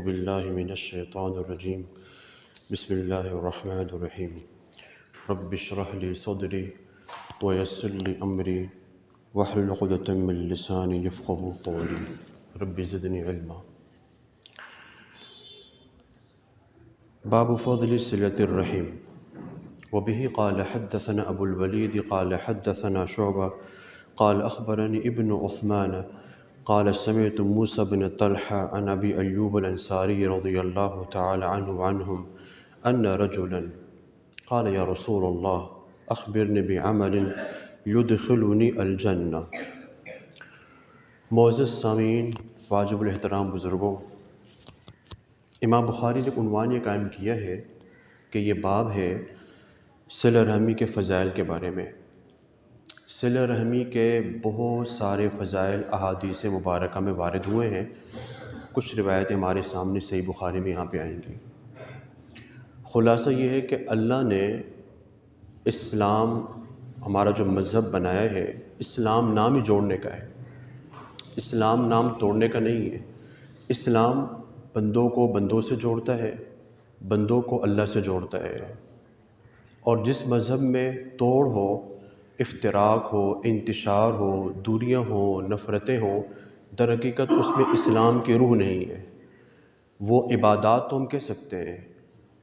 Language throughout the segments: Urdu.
باللہ من الشیطان الرجیم بسم اللہ الرحمن الرحیم رب اشرح لی صدری ویسر لی امری واحلل عقدۃ من لسانی یفقہوا قولی رب زدنی علما۔ باب فضل صلۃ الرحم وبه قال حدثنا ابو الولید قال حدثنا شعبہ قال اخبرنی ابن عثمان قال سمعت موسى بن طلحة عن أبي أيوب الأنصاري رضي الله تعالى عنه وعنهم أن رجلا قال يا رسول الله أخبرني بعمل يدخلني الجنة۔ معزز سامعین، واجب الاحترام بزرگوں، امام بخاری نے عنوان یہ قائم کیا ہے کہ یہ باب ہے صلہ رحمی کے فضائل کے بارے میں۔ صلہ رحمی کے بہت سارے فضائل احادیث مبارکہ میں وارد ہوئے ہیں۔ کچھ روایتیں ہمارے سامنے صحیح بخاری میں یہاں پہ آئیں گی۔ خلاصہ یہ ہے کہ اللہ نے اسلام ہمارا جو مذہب بنایا ہے، اسلام نام ہی جوڑنے کا ہے، اسلام نام توڑنے کا نہیں ہے۔ اسلام بندوں کو بندوں سے جوڑتا ہے، بندوں کو اللہ سے جوڑتا ہے، اور جس مذہب میں توڑ ہو، افتراق ہو، انتشار ہو، دوریاں ہوں، نفرتیں ہوں، در حقیقت اس میں اسلام کی روح نہیں ہے۔ وہ عبادات تو ہم کہہ سکتے ہیں،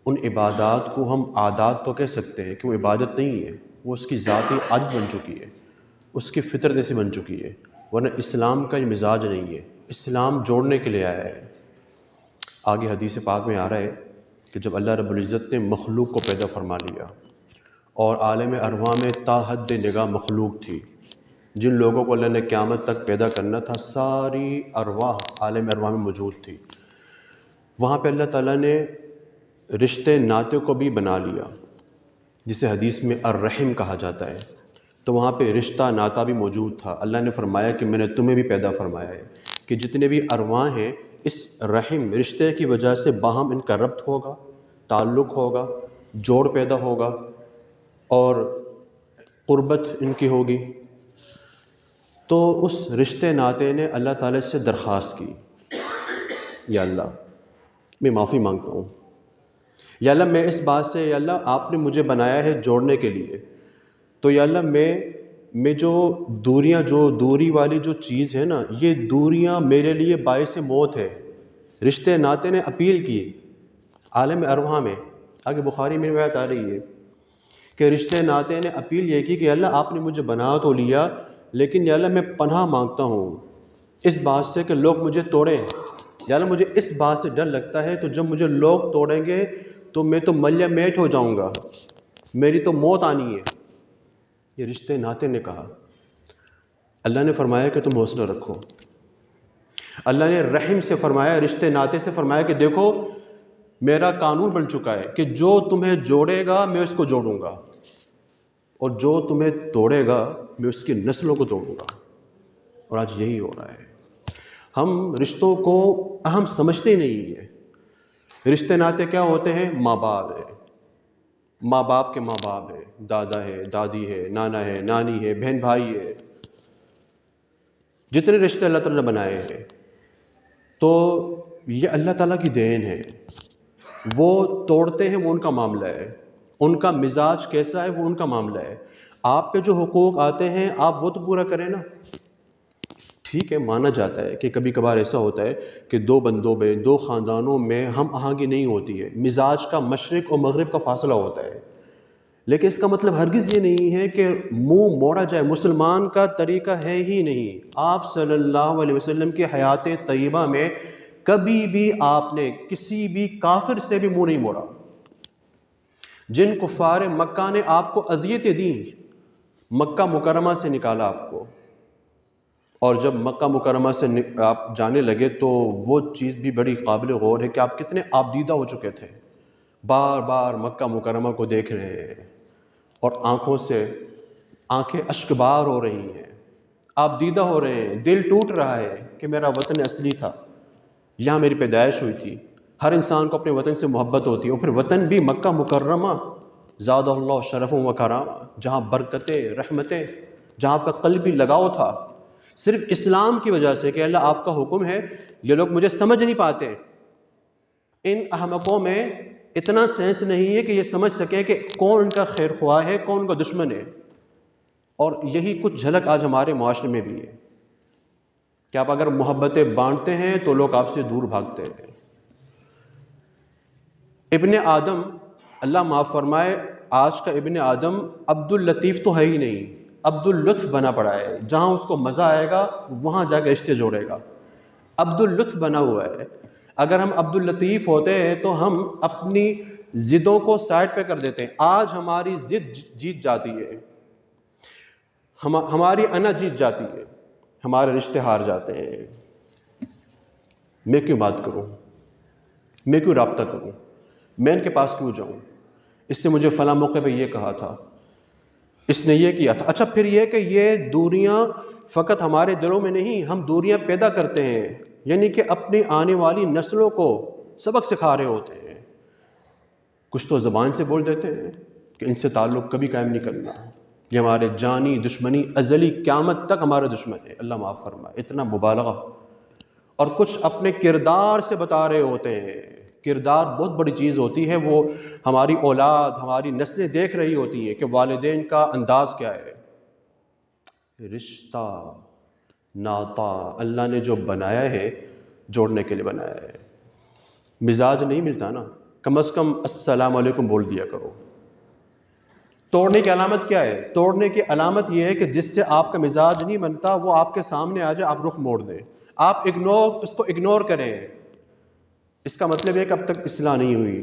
ان عبادات کو ہم عادات تو کہہ سکتے ہیں کہ وہ عبادت نہیں ہے، وہ اس کی ذاتی عادت بن چکی ہے، اس کی فطرت ایسی بن چکی ہے، ورنہ اسلام کا یہ مزاج نہیں ہے۔ اسلام جوڑنے کے لیے آیا ہے۔ آگے حدیث پاک میں آ رہا ہے کہ جب اللہ رب العزت نے مخلوق کو پیدا فرما لیا اور عالم ارواح میں تا حد نگاہ مخلوق تھی، جن لوگوں کو اللہ نے قیامت تک پیدا کرنا تھا، ساری ارواح عالم ارواح میں موجود تھی۔ وہاں پہ اللہ تعالیٰ نے رشتے ناطے کو بھی بنا لیا، جسے حدیث میں الرحم کہا جاتا ہے۔ تو وہاں پہ رشتہ ناطہ بھی موجود تھا۔ اللہ نے فرمایا کہ میں نے تمہیں بھی پیدا فرمایا ہے کہ جتنے بھی ارواح ہیں، اس رحم رشتے کی وجہ سے باہم ان کا ربط ہوگا، تعلق ہوگا، جوڑ پیدا ہوگا اور قربت ان کی ہوگی۔ تو اس رشتے ناطے نے اللہ تعالیٰ سے درخواست کی، یا اللہ میں معافی مانگتا ہوں، یا اللہ میں اس بات سے، یا اللہ آپ نے مجھے بنایا ہے جوڑنے کے لیے، تو یا اللہ میں جو دوریاں، جو دوری والی جو چیز ہے نا، یہ دوریاں میرے لیے باعث موت ہے۔ رشتے ناطے نے اپیل کی عالم ارواح میں، آگے بخاری میں روایت آ رہی ہے کہ رشتے ناطے نے اپیل یہ کی کہ اللہ آپ نے مجھے بنا تو لیا، لیکن یا اللہ میں پناہ مانگتا ہوں اس بات سے کہ لوگ مجھے توڑیں۔ یا اللہ مجھے اس بات سے ڈر لگتا ہے تو جب مجھے لوگ توڑیں گے تو میں تو ملیہ میٹ ہو جاؤں گا، میری تو موت آنی ہے۔ یہ رشتے ناطے نے کہا۔ اللہ نے فرمایا کہ تم حوصلہ رکھو۔ اللہ نے رحم سے فرمایا، رشتے ناطے سے فرمایا کہ دیکھو میرا قانون بن چکا ہے کہ جو تمہیں جوڑے گا میں اس کو جوڑوں گا، اور جو تمہیں توڑے گا میں اس کی نسلوں کو توڑوں گا۔ اور آج یہی ہو رہا ہے۔ ہم رشتوں کو اہم سمجھتے ہی نہیں ہیں۔ رشتے ناطے کیا ہوتے ہیں؟ ماں باپ ہے، ماں باپ کے ماں باپ ہے، دادا ہے، دادی ہے، نانا ہے، نانی ہے، بہن بھائی ہے، جتنے رشتے اللہ تعالیٰ نے بنائے ہیں۔ تو یہ اللہ تعالیٰ کی دین ہے۔ وہ توڑتے ہیں، وہ ان کا معاملہ ہے، ان کا مزاج کیسا ہے وہ ان کا معاملہ ہے۔ آپ پہ جو حقوق آتے ہیں آپ وہ تو پورا کریں نا۔ ٹھیک ہے، مانا جاتا ہے کہ کبھی کبھار ایسا ہوتا ہے کہ دو بندوں میں، دو خاندانوں میں ہم آہنگی نہیں ہوتی ہے، مزاج کا مشرق اور مغرب کا فاصلہ ہوتا ہے، لیکن اس کا مطلب ہرگز یہ نہیں ہے کہ منہ موڑا جائے۔ مسلمان کا طریقہ ہے ہی نہیں۔ آپ صلی اللہ علیہ وسلم کی حیات طیبہ میں کبھی بھی آپ نے کسی بھی کافر سے بھی منہ نہیں موڑا۔ جن کفار مکہ نے آپ کو اذیتیں دیں، مکہ مکرمہ سے نکالا آپ کو، اور جب مکہ مکرمہ سے آپ جانے لگے تو وہ چیز بھی بڑی قابل غور ہے کہ آپ کتنے آبدیدہ ہو چکے تھے، بار بار مکہ مکرمہ کو دیکھ رہے ہیں اور آنکھوں سے آنکھیں اشکبار ہو رہی ہیں، آبدیدہ ہو رہے ہیں، دل ٹوٹ رہا ہے کہ میرا وطن اصلی تھا، یہاں میری پیدائش ہوئی تھی۔ ہر انسان کو اپنے وطن سے محبت ہوتی ہے، اور پھر وطن بھی مکہ مکرمہ، زاد اللہ شرف و کرامہ، جہاں برکتیں، رحمتیں، جہاں آپ کا قلبی لگاؤ تھا، صرف اسلام کی وجہ سے کہ اللہ آپ کا حکم ہے، یہ لوگ مجھے سمجھ نہیں پاتے، ان احمقوں میں اتنا سینس نہیں ہے کہ یہ سمجھ سکیں کہ کون ان کا خیر خواہ ہے، کون ان کا دشمن ہے. اور یہی کچھ جھلک آج ہمارے معاشرے میں بھی ہے کہ آپ اگر محبتیں بانٹتے ہیں تو لوگ آپ سے دور بھاگتے ہیں. ابن آدم، اللہ معاف فرمائے، آج کا ابن آدم عبد اللطیف تو ہے ہی نہیں، عبد اللطف بنا پڑا ہے. جہاں اس کو مزہ آئے گا وہاں جا کے رشتے جوڑے گا. عبد اللطف بنا ہوا ہے. اگر ہم عبد اللطیف ہوتے ہیں تو ہم اپنی ضدوں کو سائڈ پہ کر دیتے ہیں. آج ہماری ضد جیت جاتی ہے، ہماری انا جیت جاتی ہے، ہمارے رشتے ہار جاتے ہیں. میں کیوں بات کروں، میں کیوں رابطہ کروں، میں ان کے پاس کیوں جاؤں، اس نے مجھے فلاں موقع پہ یہ کہا تھا، اس نے یہ کیا تھا. اچھا پھر یہ کہ یہ دوریاں فقط ہمارے دلوں میں نہیں، ہم دوریاں پیدا کرتے ہیں، یعنی کہ اپنی آنے والی نسلوں کو سبق سکھا رہے ہوتے ہیں. کچھ تو زبان سے بول دیتے ہیں کہ ان سے تعلق کبھی قائم نہیں کرنا، یہ ہمارے جانی دشمنی ازلی قیامت تک ہمارے دشمن ہے. اللہ معاف فرمائے، اتنا مبالغہ. اور کچھ اپنے کردار سے بتا رہے ہوتے ہیں. کردار بہت بڑی چیز ہوتی ہے، وہ ہماری اولاد، ہماری نسلیں دیکھ رہی ہوتی ہیں کہ والدین کا انداز کیا ہے. رشتہ ناتا اللہ نے جو بنایا ہے جوڑنے کے لیے بنایا ہے. مزاج نہیں ملتا نا، کم از کم السلام علیکم بول دیا کرو. توڑنے کی علامت کیا ہے؟ توڑنے کی علامت یہ ہے کہ جس سے آپ کا مزاج نہیں بنتا وہ آپ کے سامنے آ جائے، آپ رخ موڑ دیں، آپ اس کو اگنور کریں. اس کا مطلب ہے کہ اب تک اصلاح نہیں ہوئی.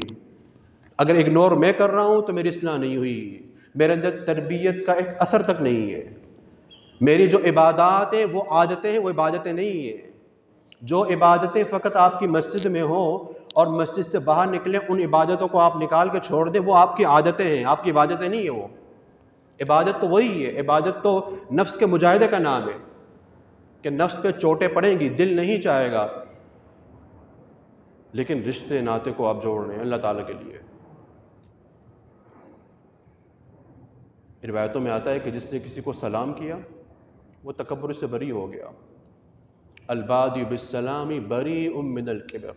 اگر اگنور میں کر رہا ہوں تو میری اصلاح نہیں ہوئی، میرے اندر تربیت کا ایک اثر تک نہیں ہے. میری جو عبادات ہیں وہ عادتیں ہیں، وہ عبادتیں نہیں ہیں. جو عبادتیں فقط آپ کی مسجد میں ہوں اور مسجد سے باہر نکلیں، ان عبادتوں کو آپ نکال کے چھوڑ دیں، وہ آپ کی عادتیں ہیں، آپ کی عبادتیں نہیں ہیں. وہ عبادت تو وہی ہے. عبادت تو نفس کے مجاہدے کا نام ہے کہ نفس پہ چوٹیں پڑیں گی، دل نہیں چاہے گا، لیکن رشتے ناتے کو آپ جوڑ رہے ہیں اللہ تعالیٰ کے لیے. روایتوں میں آتا ہے کہ جس نے کسی کو سلام کیا وہ تکبر سے بری ہو گیا. البادی بالسلام بریء من الکبر.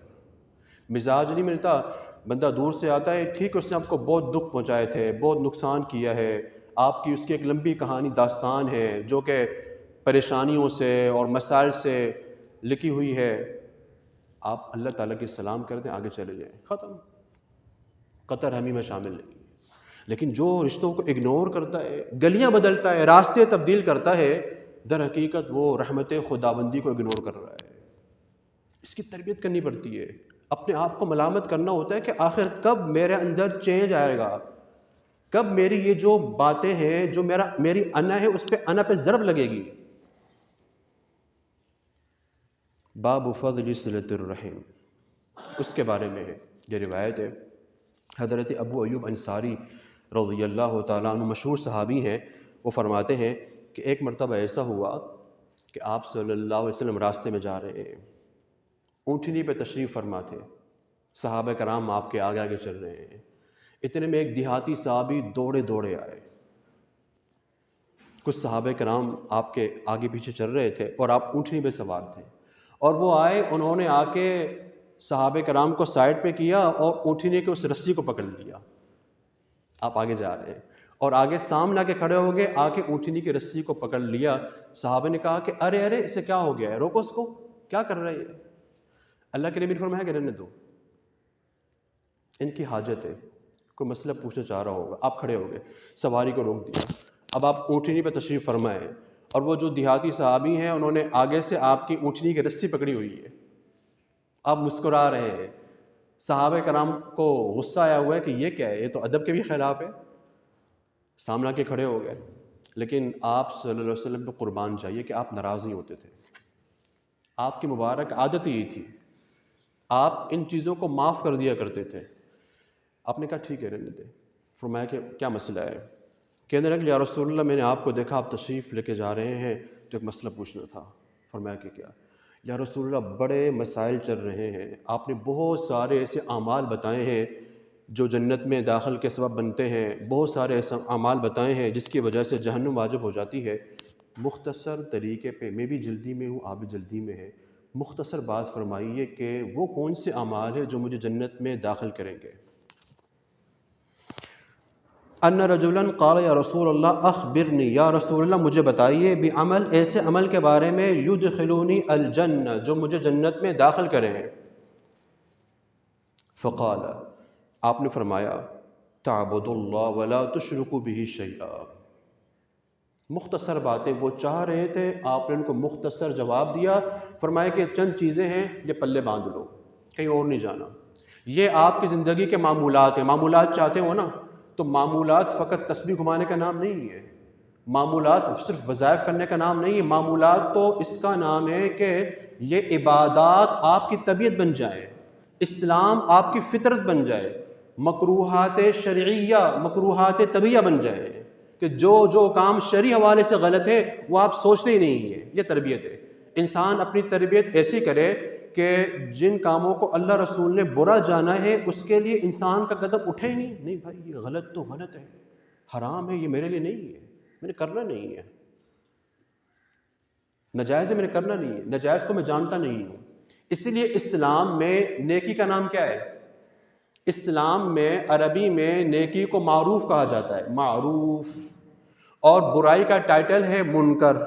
مزاج نہیں ملتا، بندہ دور سے آتا ہے، ٹھیک اس نے آپ کو بہت دکھ پہنچائے تھے، بہت نقصان کیا ہے، آپ کی اس کی ایک لمبی کہانی داستان ہے جو کہ پریشانیوں سے اور مسائل سے لکھی ہوئی ہے. آپ اللہ تعالیٰ کی سلام کر دیں، آگے چلے جائیں، ختم. قطر ہمی میں شامل نہیں. لیکن جو رشتوں کو اگنور کرتا ہے، گلیاں بدلتا ہے، راستے تبدیل کرتا ہے، در حقیقت وہ رحمت خداوندی کو اگنور کر رہا ہے. اس کی تربیت کرنی پڑتی ہے. اپنے آپ کو ملامت کرنا ہوتا ہے کہ آخر کب میرے اندر چینج آئے گا، کب میری یہ جو باتیں ہیں، جو میری انا ہے، اس پہ انا پہ ضرب لگے گی. باب فضل صلۃ الرحم، اس کے بارے میں ہے یہ روایت ہے. حضرت ابو ایوب انصاری رضی اللہ تعالیٰ عنہ مشہور صحابی ہیں. وہ فرماتے ہیں کہ ایک مرتبہ ایسا ہوا کہ آپ صلی اللہ علیہ وسلم راستے میں جا رہے ہیں، اونٹنی پہ تشریف فرما تھے، صحابہ کرام آپ کے آگے آگے چل رہے ہیں. اتنے میں ایک دیہاتی صحابی دوڑے دوڑے آئے. کچھ صحابہ کرام آپ کے آگے پیچھے چل رہے تھے اور آپ اونٹنی پہ سوار تھے، اور وہ آئے، انہوں نے آ کے صحابہ کرام کو سائڈ پہ کیا اور اونٹنی کے اس رسی کو پکڑ لیا. آپ آگے جا رہے ہیں اور آگے سامنے آ کے کھڑے ہو گئے، آ کے اونٹنی کی رسی کو پکڑ لیا. صحابہ نے کہا کہ ارے ارے اسے کیا ہو گیا ہے، روکو اس کو، کیا کر رہے ہیں. اللہ کے نبی نے فرمایا کہ رہنے دو، ان کی حاجت ہے، کوئی مسئلہ پوچھنا چاہ رہا ہوگا. آپ کھڑے ہو گئے، سواری کو روک دیا. اب آپ اونٹنی پہ تشریف فرمائے، اور وہ جو دیہاتی صحابی ہیں انہوں نے آگے سے آپ کی اونٹنی کی رسی پکڑی ہوئی ہے. آپ مسکرا رہے ہیں. صحابہ کرام کو غصہ آیا ہوا ہے کہ یہ کیا ہے، یہ تو ادب کے بھی خلاف ہے. سامنے کے کھڑے ہو گئے، لیکن آپ صلی اللہ علیہ وسلم کو قربان چاہیے کہ آپ ناراض نہیں ہوتے تھے. آپ کی مبارک عادت ہی تھی، آپ ان چیزوں کو معاف کر دیا کرتے تھے. آپ نے کہا ٹھیک ہے رہنے دے. فرمایا کہ کیا مسئلہ ہے؟ کہنے لگے یا رسول اللہ میں نے آپ کو دیکھا آپ تشریف لے کے جا رہے ہیں تو ایک مسئلہ پوچھنا تھا. فرمایا کہ کیا؟ یا رسول اللہ بڑے مسائل چل رہے ہیں، آپ نے بہت سارے ایسے اعمال بتائے ہیں جو جنت میں داخل کے سبب بنتے ہیں، بہت سارے ایسے اعمال بتائے ہیں جس کی وجہ سے جہنم واجب ہو جاتی ہے. مختصر طریقے پہ، میں بھی جلدی میں ہوں، آپ بھی جلدی میں ہیں، مختصر بات فرمائیے کہ وہ کون سے اعمال ہیں جو مجھے جنت میں داخل کریں گے۔ ان رجلا قال یا رسول اللہ اخبرنی، یا رسول اللہ مجھے بتائیے، بعمل، ایسے عمل کے بارے میں، یدخلونی الجنہ، جو مجھے جنت میں داخل کریں۔ فقال، آپ نے فرمایا، تعبد اللہ ولا تشرک بہ شیئا۔ مختصر باتیں وہ چاہ رہے تھے، آپ نے ان کو مختصر جواب دیا، فرمایا کہ چند چیزیں ہیں، یہ پلے باندھ لو، کہیں اور نہیں جانا۔ یہ آپ کی زندگی کے معمولات ہیں۔ معمولات چاہتے ہو نا، تو معمولات فقط تسبیح گھمانے کا نام نہیں ہے، معمولات صرف وظائف کرنے کا نام نہیں ہے، معمولات تو اس کا نام ہے کہ یہ عبادات آپ کی طبیعت بن جائے، اسلام آپ کی فطرت بن جائے، مکروہات شرعیہ، مکروہات طبیعہ بن جائے، کہ جو کام شرعی حوالے سے غلط ہے وہ آپ سوچتے ہی نہیں ہیں۔ یہ تربیت ہے۔ انسان اپنی تربیت ایسی کرے کہ جن کاموں کو اللہ رسول نے برا جانا ہے اس کے لیے انسان کا قدم اٹھے ہی نہیں، نہیں بھائی یہ غلط تو غلط ہے، حرام ہے، یہ میرے لیے نہیں ہے، میں نے کرنا نہیں ہے، ناجائز ہے، میں نے کرنا نہیں ہے، ناجائز کو میں جانتا نہیں ہوں۔ اسی لیے اسلام میں نیکی کا نام کیا ہے؟ اسلام میں عربی میں نیکی کو معروف کہا جاتا ہے، معروف، اور برائی کا ٹائٹل ہے منکر۔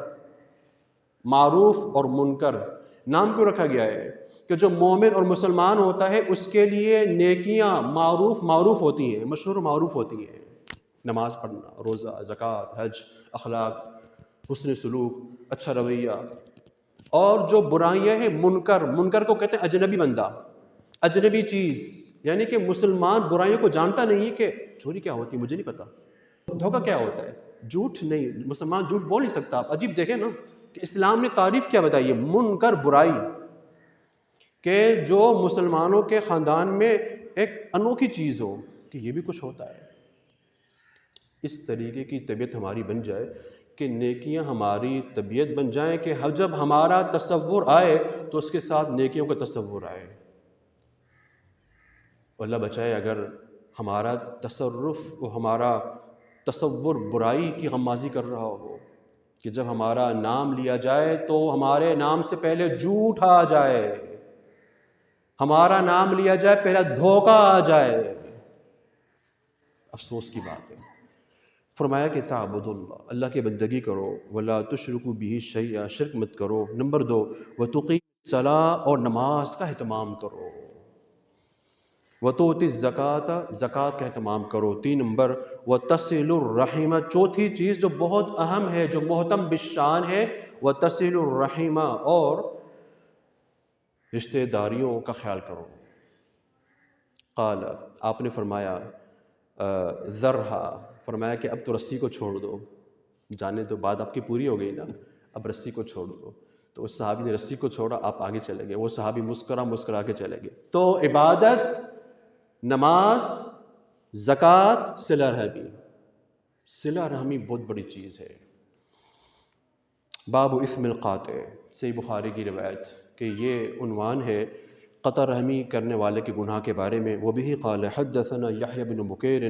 معروف اور منکر نام کیوں رکھا گیا ہے؟ کہ جو مومن اور مسلمان ہوتا ہے اس کے لیے نیکیاں معروف ہوتی ہیں، مشہور و معروف ہوتی ہیں، نماز پڑھنا، روزہ، زکوٰۃ، حج، اخلاق، حسن سلوک، اچھا رویہ۔ اور جو برائیاں ہیں منکر کو کہتے ہیں اجنبی بندہ، اجنبی چیز، یعنی کہ مسلمان برائیوں کو جانتا نہیں کہ چوری کیا ہوتی ہے مجھے نہیں پتا، دھوکہ کیا ہوتا ہے، جھوٹ نہیں، مسلمان جھوٹ بول نہیں سکتا۔ آپ عجیب دیکھیں نا کہ اسلام نے تعریف کیا بتائی ہے، منکر، برائی، کہ جو مسلمانوں کے خاندان میں ایک انوکھی چیز ہو کہ یہ بھی کچھ ہوتا ہے۔ اس طریقے کی طبیعت ہماری بن جائے کہ نیکیاں ہماری طبیعت بن جائیں، کہ جب ہمارا تصور آئے تو اس کے ساتھ نیکیوں کا تصور آئے۔ اللہ بچائے اگر ہمارا ہمارا تصور برائی کی غمازی کر رہا ہو، کہ جب ہمارا نام لیا جائے تو ہمارے نام سے پہلے جھوٹ آ جائے، ہمارا نام لیا جائے پہلا دھوکہ آ جائے، افسوس کی بات ہے۔ فرمایا کہ تعبد اللہ، اللہ کی بندگی کرو، ولا تشرکوا بہ شیئا، شرک مت کرو۔ نمبر 2، وتقیم الصلاۃ، اور نماز کا اہتمام کرو، وتؤتی الزکوٰۃ، زکوٰۃ کا اہتمام کرو۔ 3 نمبر، وتصل الرحم، چوتھی چیز جو بہت اہم ہے، جو محتم بالشان ہے، وتصل الرحم، اور رشتہ داریوں کا خیال کرو۔ قال، آپ نے فرمایا، ذرھا، فرمایا کہ اب تو رسی کو چھوڑ دو، جانے تو بات آپ کی پوری ہو گئی نا، اب رسی کو چھوڑ دو۔ تو اس صحابی نے رسی کو چھوڑا، آپ آگے چلے گئے، وہ صحابی مسکرا کے چلے گئے۔ تو عبادت، نماز، زکوٰۃ، صلہ رحمی۔ صلہ رحمی بہت بڑی چیز ہے۔ باب اسم القاطع، صحیح بخاری کی روایت کہ یہ عنوان ہے قطع رحمی کرنے والے کے گناہ کے بارے میں۔ وبہ قال حدثنا یحییٰ بن بکیر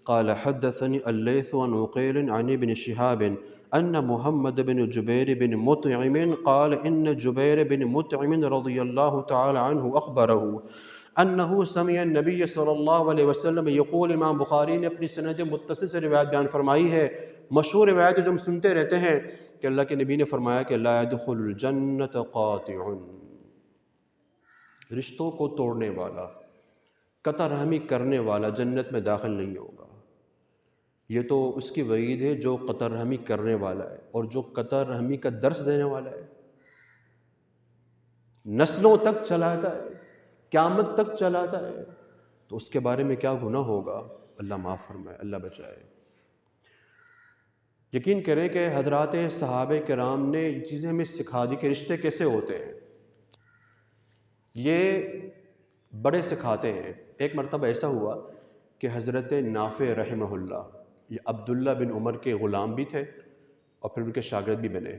قال حدثنی اللیث عن عقیل عن ابن شہاب ان محمد بن جبیر بن مطعم قال ان جبیر بن مطعم رضی اللہ تعالی عنہ اخبرہ انہ سمع النبی صلی اللہ علیہ وسلم یقول، امام بخاری نے اپنی سند متصل سے روایت بیان فرمائی ہے، مشہور روایت جو ہم سنتے رہتے ہیں کہ اللہ کے نبی نے فرمایا کہ لا يدخل الجنۃ قاطع، رشتوں کو توڑنے والا، قطع رحمی کرنے والا جنت میں داخل نہیں ہوگا۔ یہ تو اس کی وعید ہے جو قطع رحمی کرنے والا ہے، اور جو قطع رحمی کا درس دینے والا ہے، نسلوں تک چلاتا ہے، قیامت تک چلاتا ہے، تو اس کے بارے میں کیا گناہ ہوگا، اللہ معاف فرمائے، اللہ بچائے۔ یقین کریں کہ حضرات صحابہ کرام نے یہ چیزیں ہمیں سکھا دی کہ رشتے کیسے ہوتے ہیں، یہ بڑے سکھاتے ہیں۔ ایک مرتبہ ایسا ہوا کہ حضرت نافع رحمہ اللہ، یہ عبداللہ بن عمر کے غلام بھی تھے اور پھر ان کے شاگرد بھی بنے۔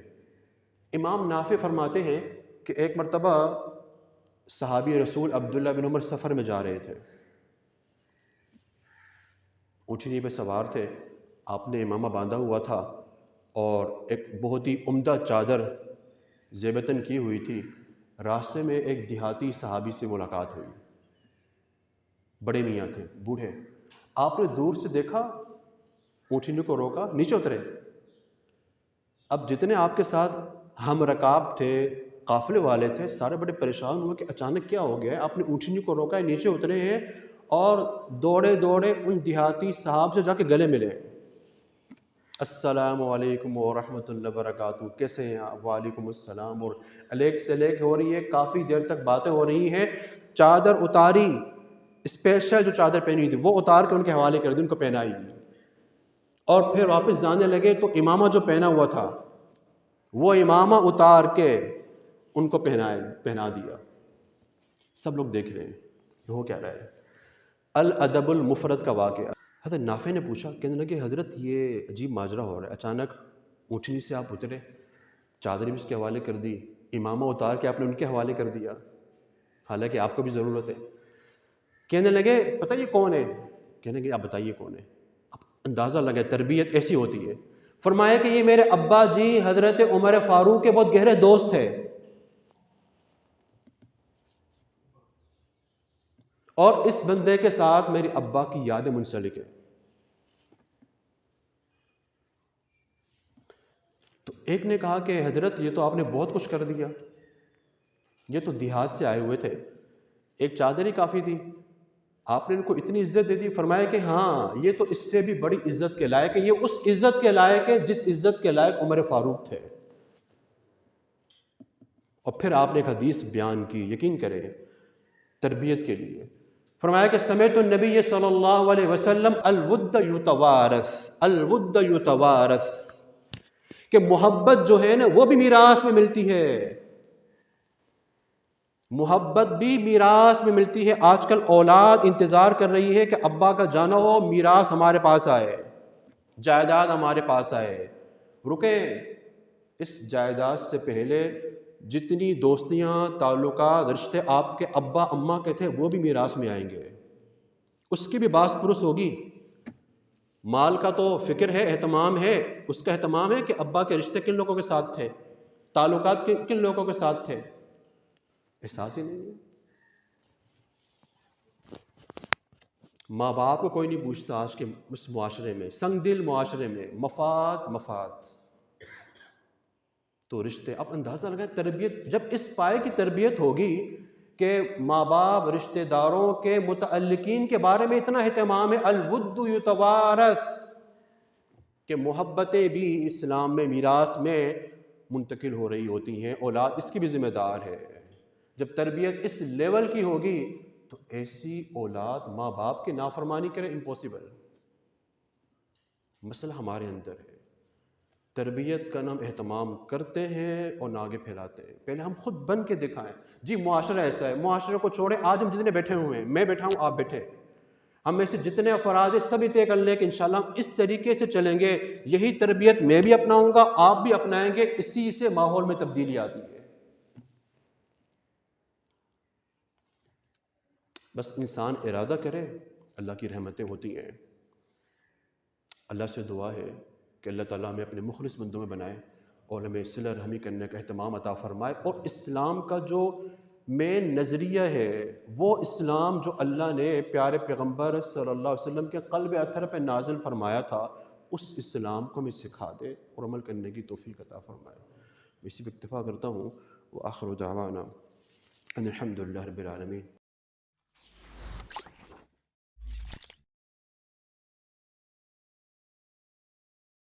امام نافع فرماتے ہیں کہ ایک مرتبہ صحابی رسول عبداللہ بن عمر سفر میں جا رہے تھے، اونٹنی پہ سوار تھے، آپ نے امامہ باندھا ہوا تھا اور ایک بہت ہی عمدہ چادر زیبتن کی ہوئی تھی، راستے میں ایک دیہاتی صحابی سے ملاقات ہوئی، بڑے میاں تھے، بوڑھے۔ آپ نے دور سے دیکھا، اونٹنی کو روکا، نیچے اترے۔ اب جتنے آپ کے ساتھ ہم رکاب تھے، قافلے والے تھے، سارے بڑے پریشان ہوئے کہ اچانک کیا ہو گیا ہے، آپ نے اونٹنی کو روکا ہے، نیچے اترے ہیں اور دوڑے دوڑے ان دیہاتی صاحب سے جا کے گلے ملے۔ السلام علیکم ورحمۃ اللہ وبرکاتہ، کیسے ہیں آپ؟ وعلیکم السلام۔ اور الیک سے لیک ہو رہی ہے، کافی دیر تک باتیں ہو رہی ہیں۔ چادر اتاری، اسپیشل جو چادر پہنی تھی وہ اتار کے ان کے حوالے کر دی، ان کو پہنائی، اور پھر واپس جانے لگے تو امامہ جو پہنا ہوا تھا وہ امامہ اتار کے ان کو پہنا دیا۔ سب لوگ دیکھ رہے ہیں ہو کیا رہا ہے۔ الادب المفرد کا واقعہ۔ حضرت نافع نے پوچھا، کہنے لگے حضرت یہ عجیب ماجرا ہو رہا ہے، اچانک اونٹنی سے آپ اترے، چادر بھی اس کے حوالے کر دی، امامہ اتار کے آپ نے ان کے حوالے کر دیا، حالانکہ آپ کو بھی ضرورت ہے۔ کہنے لگے پتہ یہ کون ہے؟ کہنے لگے آپ بتائیے کون ہے۔ اب اندازہ لگے تربیت ایسی ہوتی ہے۔ فرمایا کہ یہ میرے ابا جی حضرت عمر فاروق کے بہت گہرے دوست تھے، اور اس بندے کے ساتھ میرے ابا کی یادیں منسلک ہیں۔ تو ایک نے کہا کہ حضرت یہ تو آپ نے بہت کچھ کر دیا، یہ تو دیہات سے آئے ہوئے تھے، ایک چادر ہی کافی تھی، آپ نے ان کو اتنی عزت دے دی۔ فرمایا کہ ہاں یہ تو اس سے بھی بڑی عزت کے لائق ہے، یہ اس عزت کے لائق ہے جس عزت کے لائق عمر فاروق تھے۔ اور پھر آپ نے ایک حدیث بیان کی، یقین کریں تربیت کے لیے۔ فرمایا کہ سمعت النبی صلی اللہ علیہ وسلم الود یتوارث، الود یتوارث، کہ محبت جو ہے نا وہ بھی میراث میں ملتی ہے، محبت بھی میراث میں ملتی ہے۔ آج کل اولاد انتظار کر رہی ہے کہ ابا کا جانا ہو، میراث ہمارے پاس آئے، جائیداد ہمارے پاس آئے۔ رکیں، اس جائیداد سے پہلے جتنی دوستیاں، تعلقات، رشتے آپ کے ابا اماں کے تھے وہ بھی میراث میں آئیں گے، اس کی بھی باس پرس ہوگی۔ مال کا تو فکر ہے، اہتمام ہے، اس کا اہتمام ہے کہ ابا کے رشتے کن لوگوں کے ساتھ تھے، تعلقات کن لوگوں کے ساتھ تھے، احساس ہی نہیں ہے۔ ماں باپ کو کوئی نہیں پوچھتا آج کے اس معاشرے میں، سنگ دل معاشرے میں، مفاد مفاد، تو رشتے۔ اب اندازہ لگائیں تربیت جب اس پائے کی تربیت ہوگی کہ ماں باپ رشتہ داروں کے متعلقین کے بارے میں اتنا اہتمام ہے، الود یتوارث، کہ محبتیں بھی اسلام میں میراث میں منتقل ہو رہی ہوتی ہیں، اولاد اس کی بھی ذمہ دار ہے۔ جب تربیت اس لیول کی ہوگی تو ایسی اولاد ماں باپ کی نافرمانی کرے، امپوسیبل۔ مسئلہ ہمارے اندر ہے، تربیت کا ہم اہتمام کرتے ہیں اور نہ آگے پھیلاتے ہیں۔ پہلے ہم خود بن کے دکھائیں، جی معاشرہ ایسا ہے، معاشرے کو چھوڑیں۔ آج ہم جتنے بیٹھے ہوئے ہیں، میں بیٹھا ہوں، آپ بیٹھے، ہم میں سے جتنے افراد ہیں سب طے کر لیں کہ انشاءاللہ ہم اس طریقے سے چلیں گے، یہی تربیت میں بھی اپناؤں گا، آپ بھی اپنائیں گے، اسی سے ماحول میں تبدیلی آتی ہے۔ بس انسان ارادہ کرے، اللہ کی رحمتیں ہوتی ہیں۔ اللہ سے دعا ہے کہ اللہ تعالیٰ ہمیں اپنے مخلص بندوں میں بنائے اور ہمیں صلہ رحمی کرنے کا اہتمام عطا فرمائے، اور اسلام کا جو مین نظریہ ہے، وہ اسلام جو اللہ نے پیارے پیغمبر صلی اللہ علیہ وسلم کے قلب اطہر پہ نازل فرمایا تھا، اس اسلام کو ہمیں سکھا دے اور عمل کرنے کی توفیق عطا فرمائے۔ میں اسی پہ اکتفا کرتا ہوں۔ وآخر دعوانا ان الحمد للہ رب العالمین۔